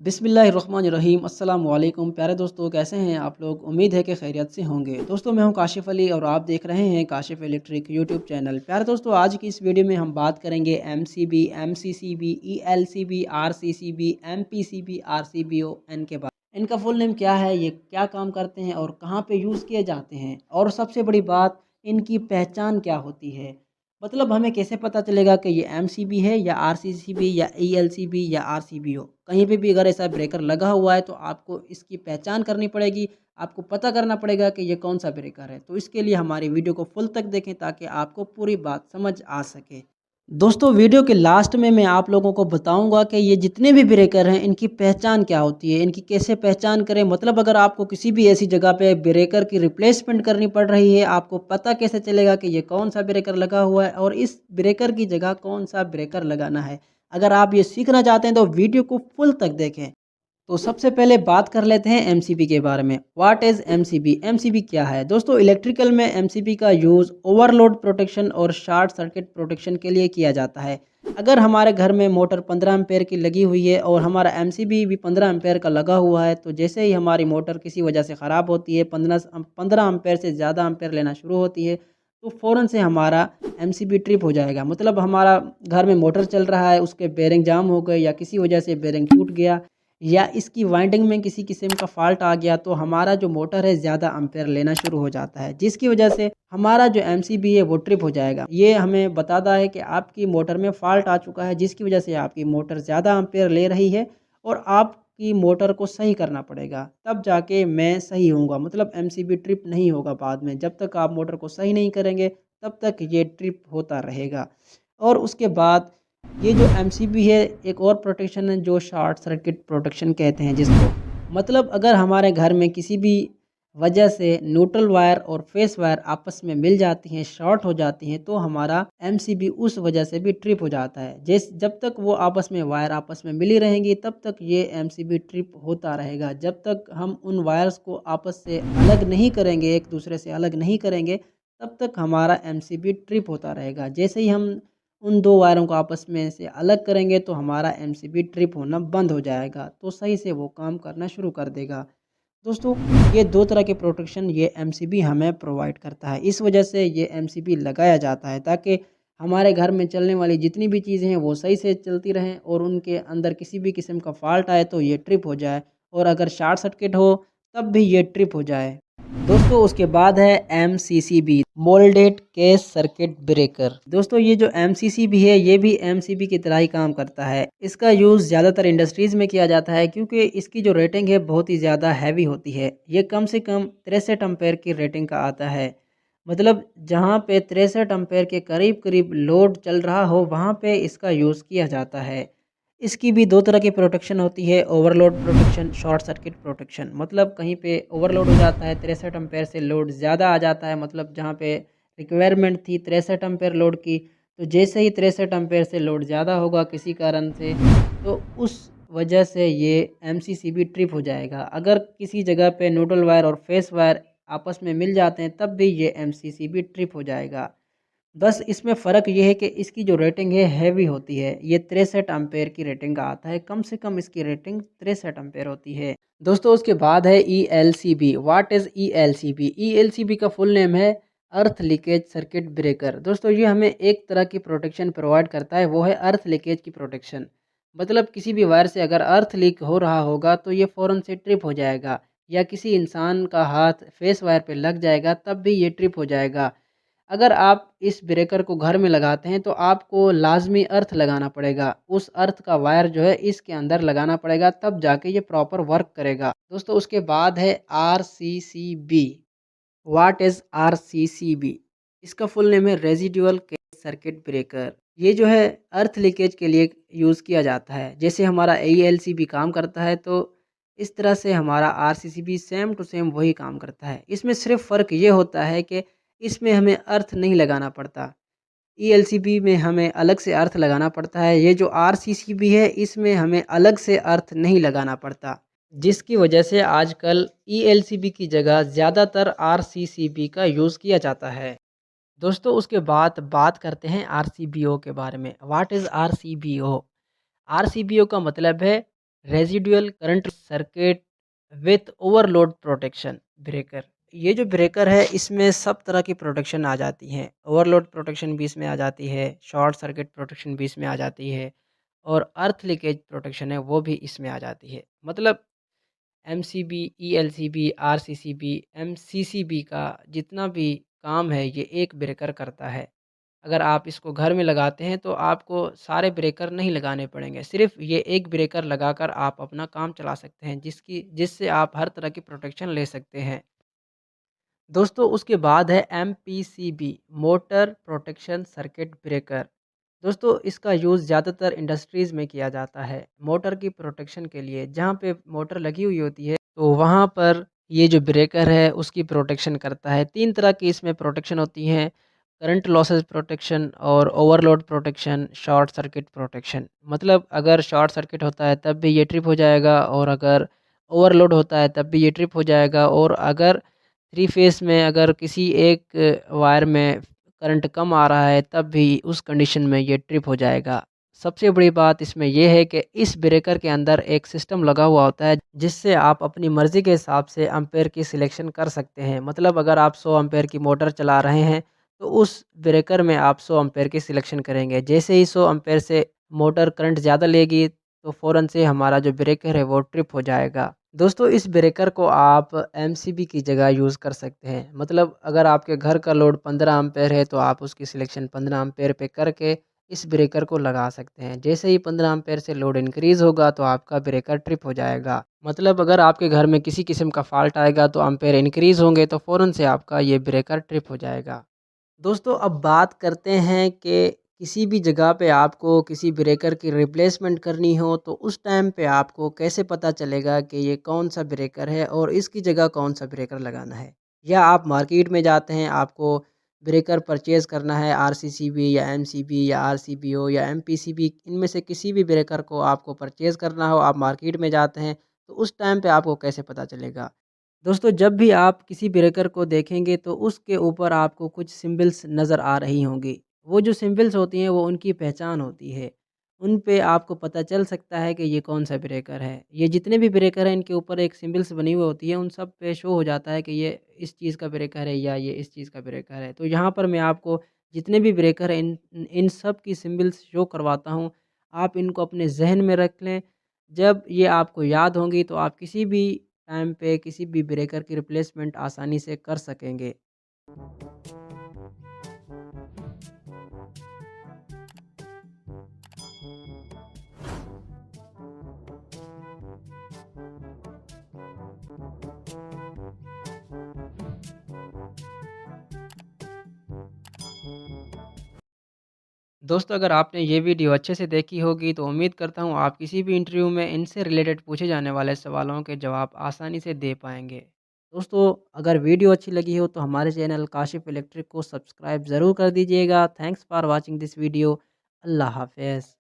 बिस्मिल्लाहिर्रहमानिर्रहीम अस्सलाम वालेकुम प्यारे दोस्तों, कैसे हैं आप लोग। उम्मीद है कि खैरियत से होंगे। दोस्तों मैं हूं काशिफ़ अली और आप देख रहे हैं काशिफ़ इलेक्ट्रिक यूट्यूब चैनल। प्यारे दोस्तों, आज की इस वीडियो में हम बात करेंगे MCB, MCCB, ELCB, RCCB, MPCB, RCBO इनके बारे। इनका फुल नेम क्या है, ये क्या काम करते हैं और कहाँ पे यूज़ किए जाते हैं, और सबसे बड़ी बात, इनकी पहचान क्या होती है। मतलब हमें कैसे पता चलेगा कि ये एमसीबी है या आरसीसीबी या ईएलसीबी या आरसीबीओ। कहीं पे भी अगर ऐसा ब्रेकर लगा हुआ है तो आपको इसकी पहचान करनी पड़ेगी, आपको पता करना पड़ेगा कि ये कौन सा ब्रेकर है। तो इसके लिए हमारी वीडियो को फुल तक देखें ताकि आपको पूरी बात समझ आ सके। दोस्तों वीडियो के लास्ट में मैं आप लोगों को बताऊंगा कि ये जितने भी ब्रेकर हैं इनकी पहचान क्या होती है, इनकी कैसे पहचान करें। मतलब अगर आपको किसी भी ऐसी जगह पे ब्रेकर की रिप्लेसमेंट करनी पड़ रही है, आपको पता कैसे चलेगा कि ये कौन सा ब्रेकर लगा हुआ है और इस ब्रेकर की जगह कौन सा ब्रेकर लगाना है। अगर आप ये सीखना चाहते हैं तो वीडियो को फुल तक देखें। तो सबसे पहले बात कर लेते हैं एमसीबी के बारे में। What is MCB? एमसीबी क्या है दोस्तों? इलेक्ट्रिकल में एमसीबी का यूज़ ओवरलोड प्रोटेक्शन और शॉर्ट सर्किट प्रोटेक्शन के लिए किया जाता है। अगर हमारे घर में मोटर 15 एम्पेयर की लगी हुई है और हमारा एमसीबी भी 15 एम्पेयर का लगा हुआ है, तो जैसे ही हमारी मोटर किसी वजह से ख़राब होती है, 15 एम्पेयर से ज़्यादा एम्पेयर लेना शुरू होती है, तो फ़ौरन से हमारा एमसीबी ट्रिप हो जाएगा। मतलब हमारा घर में मोटर चल रहा है, उसके बेरिंग जाम हो गए या किसी वजह से बेरिंग टूट गया या इसकी वाइंडिंग में किसी किस्म का फॉल्ट आ गया, तो हमारा जो मोटर है ज़्यादा एम्पेयर लेना शुरू हो जाता है, जिसकी वजह से हमारा जो एमसीबी है वो ट्रिप हो जाएगा। ये हमें बताता है कि आपकी मोटर में फॉल्ट आ चुका है, जिसकी वजह से आपकी मोटर ज़्यादा एम्पेयर ले रही है और आपकी मोटर को सही करना पड़ेगा, तब जाके मैं सही होऊंगा। मतलब एमसीबी ट्रिप नहीं होगा बाद में। जब तक आप मोटर को सही नहीं करेंगे तब तक ये ट्रिप होता रहेगा। और उसके बाद ये जो एमसीबी है, एक और प्रोटेक्शन है जो शॉर्ट सर्किट प्रोटेक्शन कहते हैं जिसको। मतलब अगर हमारे घर में किसी भी वजह से न्यूट्रल वायर और फेस वायर आपस में मिल जाती हैं, शॉर्ट हो जाती हैं, तो हमारा एमसीबी उस वजह से भी ट्रिप हो जाता है। जब तक वो आपस में वायर आपस में मिली रहेंगी तब तक ये एमसीबी ट्रिप होता रहेगा। जब तक हम उन वायर्स को आपस से अलग नहीं करेंगे, एक दूसरे से अलग नहीं करेंगे, तब तक हमारा एमसीबी ट्रिप होता रहेगा। जैसे ही हम उन दो वायरों को आपस में से अलग करेंगे तो हमारा एमसीबी ट्रिप होना बंद हो जाएगा, तो सही से वो काम करना शुरू कर देगा। दोस्तों ये दो तरह के प्रोटेक्शन ये एमसीबी हमें प्रोवाइड करता है। इस वजह से ये एमसीबी लगाया जाता है ताकि हमारे घर में चलने वाली जितनी भी चीज़ें हैं वो सही से चलती रहें और उनके अंदर किसी भी किस्म का फॉल्ट आए तो ये ट्रिप हो जाए, और अगर शॉर्ट सर्किट हो तब भी ये ट्रिप हो जाए। दोस्तों उसके बाद है MCCB, moulded case circuit breaker. दोस्तों ये जो एमसीसीबी है ये भी एमसीबी की तरह ही काम करता है। इसका यूज़ ज़्यादातर इंडस्ट्रीज़ में किया जाता है क्योंकि इसकी जो रेटिंग है बहुत ही ज़्यादा हैवी होती है। ये कम से कम 63 एम्पेयर की रेटिंग का आता है। मतलब जहाँ पे 63 एम्पेयर के करीब करीब लोड चल रहा हो वहाँ पे इसका यूज़ किया जाता है। इसकी भी दो तरह की प्रोटेक्शन होती है, overload protection, short circuit protection. मतलब कहीं पे ओवरलोड हो जाता है, 63 एम्पेयर से लोड ज़्यादा आ जाता है, मतलब जहाँ पे रिक्वायरमेंट थी 63 एम्पेयर लोड की, तो जैसे ही 63 एम्पेयर से लोड ज़्यादा होगा किसी कारण से, तो उस वजह से ये एमसीसीबी ट्रिप हो जाएगा। अगर किसी जगह पे न्यूट्रल वायर और फेस वायर आपस में मिल जाते हैं तब भी ये एमसीसीबी ट्रिप हो जाएगा। बस इसमें फ़र्क ये है कि इसकी जो रेटिंग है हैवी होती है। ये 63 एम्पेयर की रेटिंग का आता है, कम से कम इसकी रेटिंग 63 एम्पेयर होती है। दोस्तों उसके बाद है ELCB. What is ELCB? ELCB का फुल नेम है अर्थ लीकेज सर्किट ब्रेकर। दोस्तों ये हमें एक तरह की प्रोटेक्शन प्रोवाइड करता है, वो है अर्थ लीकेज की प्रोटेक्शन। मतलब किसी भी वायर से अगर अर्थ लीक हो रहा होगा तो ये फ़ौरन से ट्रिप हो जाएगा, या किसी इंसान का हाथ फेस वायर पे लग जाएगा तब भी ये ट्रिप हो जाएगा। अगर आप इस ब्रेकर को घर में लगाते हैं तो आपको लाजमी अर्थ लगाना पड़ेगा। उस अर्थ का वायर जो है इसके अंदर लगाना पड़ेगा, तब जाके ये प्रॉपर वर्क करेगा। दोस्तों उसके बाद है आरसीसीबी। What is RCCB? इसका फुल नेम है रेजिडुअल केस सर्किट ब्रेकर। ये जो है अर्थ लीकेज के लिए यूज़ किया जाता है। जैसे हमारा एईएलसीबी काम करता है तो इस तरह से हमारा आरसीसीबी सेम टू सेम वही काम करता है। इसमें सिर्फ फ़र्क ये होता है कि इसमें हमें अर्थ नहीं लगाना पड़ता। ईएलसीबी में हमें अलग से अर्थ लगाना पड़ता है। ये जो आरसीसीबी है इसमें हमें अलग से अर्थ नहीं लगाना पड़ता, जिसकी वजह से आजकल ईएलसीबी की जगह ज़्यादातर आरसीसीबी का यूज़ किया जाता है। दोस्तों उसके बाद बात करते हैं आरसीबीओ के बारे में। What is आरसीबीओ? आरसीबीओ का मतलब है residual current circuit with overload protection breaker. ये जो ब्रेकर है इसमें सब तरह की प्रोटेक्शन आ जाती हैं। ओवरलोड प्रोटेक्शन भी इसमें आ जाती है, शॉर्ट सर्किट प्रोटेक्शन भी इसमें आ जाती है और अर्थ लीकेज प्रोटेक्शन है वो भी इसमें आ जाती है। मतलब एमसीबी, ईएलसीबी, आरसीसीबी, एमसीसीबी का जितना भी काम है ये एक ब्रेकर करता है। अगर आप इसको घर में लगाते हैं तो आपको सारे ब्रेकर नहीं लगाने पड़ेंगे। सिर्फ़ ये एक ब्रेकर लगाकर आप अपना काम चला सकते हैं जिससे आप हर तरह की प्रोटेक्शन ले सकते हैं। दोस्तों उसके बाद है MPCB, motor protection circuit breaker. दोस्तों इसका यूज़ ज़्यादातर इंडस्ट्रीज़ में किया जाता है मोटर की प्रोटेक्शन के लिए। जहाँ पे मोटर लगी हुई होती है तो वहाँ पर ये जो ब्रेकर है उसकी प्रोटेक्शन करता है। 3 तरह की इसमें प्रोटेक्शन होती हैं, करंट लॉसेस प्रोटेक्शन और overload protection, short circuit protection. मतलब अगर शॉर्ट सर्किट होता है तब भी ये ट्रिप हो जाएगा और अगर ओवरलोड होता है तब भी ये ट्रिप हो जाएगा और अगर 3 फेस में अगर किसी एक वायर में करंट कम आ रहा है तब भी उस कंडीशन में ये ट्रिप हो जाएगा। सबसे बड़ी बात इसमें ये है कि इस ब्रेकर के अंदर एक सिस्टम लगा हुआ होता है जिससे आप अपनी मर्ज़ी के हिसाब से एम्पेयर की सिलेक्शन कर सकते हैं। मतलब अगर आप 100 एम्पेयर की मोटर चला रहे हैं तो उस ब्रेकर में आप 100 एम्पेयर की सिलेक्शन करेंगे। जैसे ही 100 एम्पेयर से मोटर करंट ज़्यादा लेगी तो फ़ौरन से हमारा जो ब्रेकर है वो ट्रिप हो जाएगा। दोस्तों इस ब्रेकर को आप एमसीबी की जगह यूज़ कर सकते हैं। मतलब अगर आपके घर का लोड 15 एम्पेयर है तो आप उसकी सिलेक्शन 15 एम्पेयर पे करके इस ब्रेकर को लगा सकते हैं। जैसे ही 15 एम्पेयर से लोड इंक्रीज़ होगा तो आपका ब्रेकर ट्रिप हो जाएगा। मतलब अगर आपके घर में किसी किस्म का फ़ॉल्ट आएगा तो एम्पेयर इंक्रीज़ होंगे तो फ़ौरन से आपका ये ब्रेकर ट्रिप हो जाएगा। दोस्तों अब बात करते हैं कि किसी भी जगह पे आपको किसी ब्रेकर की रिप्लेसमेंट करनी हो तो उस टाइम पे आपको कैसे पता चलेगा कि ये कौन सा ब्रेकर है और इसकी जगह कौन सा ब्रेकर लगाना है। या आप मार्केट में जाते हैं, आपको ब्रेकर परचेज़ करना है आरसीसीबी या एमसीबी या आरसीबीओ या एमपीसीबी, इनमें से किसी भी ब्रेकर को आपको परचेज़ करना हो, आप मार्केट में जाते हैं तो उस टाइम पे आपको कैसे पता चलेगा। दोस्तों जब भी आप किसी ब्रेकर को देखेंगे तो उसके ऊपर आपको कुछ सिंबल्स नज़र आ रही होंगी। वो जो सिंबल्स होती हैं वो उनकी पहचान होती है। उन पे आपको पता चल सकता है कि ये कौन-सा ब्रेकर है। ये जितने भी ब्रेकर हैं इनके ऊपर एक सिंबल्स बनी हुई होती है, उन सब पे शो हो जाता है कि ये इस चीज़ का ब्रेकर है या ये इस चीज़ का ब्रेकर है। तो यहाँ पर मैं आपको जितने भी ब्रेकर हैं इन इन सब की सिंबल्स शो करवाता हूँ। आप इनको अपने ज़हन में रख लें। जब ये आपको याद होंगी तो आप किसी भी टाइम पे किसी भी ब्रेकर की रिप्लेसमेंट आसानी से कर सकेंगे। दोस्तों अगर आपने ये वीडियो अच्छे से देखी होगी तो उम्मीद करता हूँ आप किसी भी इंटरव्यू में इनसे रिलेटेड पूछे जाने वाले सवालों के जवाब आसानी से दे पाएँगे। दोस्तों अगर वीडियो अच्छी लगी हो तो हमारे चैनल काशिफ इलेक्ट्रिक को सब्सक्राइब ज़रूर कर दीजिएगा। Thanks for watching this video. अल्लाह हाफ़िज़।